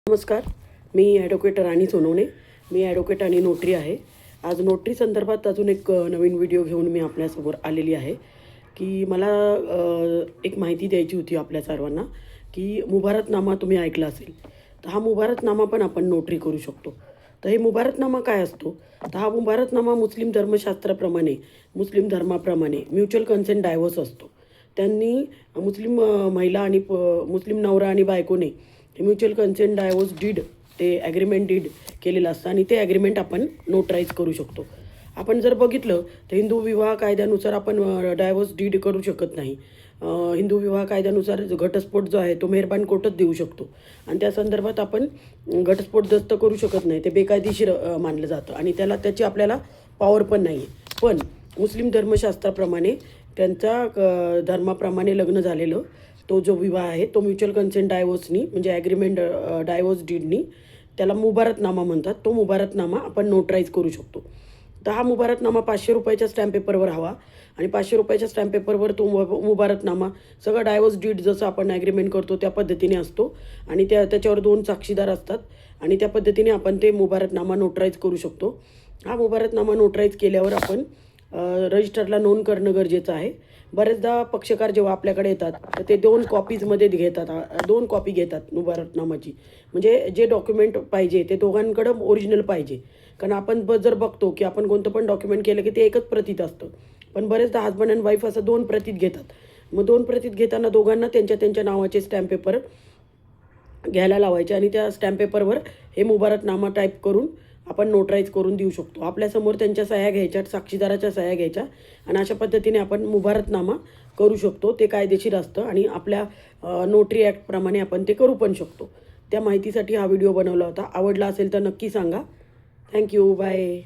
नमस्कार. मी ॲडव्होकेट राणी सोनवणे. मी ॲडव्होकेट आणि नोटरी आहे. आज नोटरी संदर्भात अजून एक नवीन व्हिडिओ घेऊन मी आपल्यासमोर आलेली आहे की मला एक माहिती द्यायची होती आपल्या सर्वांना की मुबारतनामा तुम्ही ऐकला असेल. तर हा मुबारतनामा पण आपण नोटरी करू शकतो. तर हे मुबारतनामा काय असतो? तर हा मुबारतनामा मुस्लिम धर्मशास्त्राप्रमाणे, मुस्लिम धर्माप्रमाणे म्युच्युअल कन्सेंट डायव्होर्स असतो. त्यांनी मुस्लिम महिला आणि मुस्लिम नवरा आणि बायकोने म्युच्युअल कन्सेंट डायव्होर्स डीड ते ॲग्रीमेंट डीड केलेलं असतं आणि ते ॲग्रीमेंट आपण नोटराईज करू शकतो. आपण जर बघितलं तर हिंदू विवाह कायद्यानुसार आपण डायव्होर्स डीड करू शकत नाही. हिंदू विवाह कायद्यानुसार घटस्फोट जो आहे तो मेहरबान कोर्टच देऊ शकतो आणि त्या संदर्भात आपण घटस्फोट दस्त करू शकत नाही. ते बेकायदेशीर मानलं जातं आणि त्याची आपल्याला पॉवर पण नाही आहे. पण मुस्लिम धर्मशास्त्राप्रमाणे त्यांच्या धर्माप्रमाणे लग्न झालेलं तो जो विवाह आहे तो म्युच्युअल कन्सेंट डायव्होर्सनी म्हणजे ॲग्रीमेंट डायव्होर्स डीडनी त्याला मुबारतनामा म्हणतात. तो मुबारतनामा आपण नोटराईज करू शकतो. तर हा मुबारतनामा 500 रुपयाच्या स्टॅम्प पेपरवर हवा आणि 500 रुपयाच्या स्टॅम्प पेपरवर तो मुबारतनामा सगळं डायव्होर्स डीड जसं आपण ॲग्रीमेंट करतो त्या पद्धतीने असतो आणि त्याच्यावर 2 साक्षीदार असतात आणि त्या पद्धतीने आपण ते मुबारतनामा नोटराईज करू शकतो. हा मुबारतनामा नोटराईज केल्यावर आपण रजिस्टरला नोंद करणं गरजेचं आहे. बरेचदा पक्षकार जेव्हा आपल्याकडे येतात तर ते 2 कॉपीजमध्ये घेतात, 2 कॉपी घेतात मुबारतनामाची. म्हणजे जे डॉक्युमेंट पाहिजे ते दोघांकडं ओरिजिनल पाहिजे. कारण आपण जर बघतो की आपण कोणतं पण डॉक्युमेंट केलं की ते एकच प्रतीत असतं. पण बरेचदा हजबंड अँड वाईफ असं 2 प्रतीत घेतात. मग 2 प्रतीत घेताना दोघांना त्यांच्या नावाचे स्टॅम्प पेपर घ्यायला लावायचे आणि त्या स्टॅम्प पेपरवर हे मुबारतनामा टाईप करून आपण नोटराईज करून देऊ शकतो. आपल्यासमोर त्यांच्या सह्या घ्यायच्या, साक्षीदाराच्या सह्या घ्यायच्या आणि अशा पद्धतीने आपण मुबारतनामा करू शकतो. ते कायदेशीर असतं आणि आपल्या नोटरी ॲक्टप्रमाणे आपण ते करू पण शकतो. त्या माहितीसाठी हा व्हिडिओ बनवला होता. आवडला असेल तर नक्की सांगा. थँक्यू. बाय.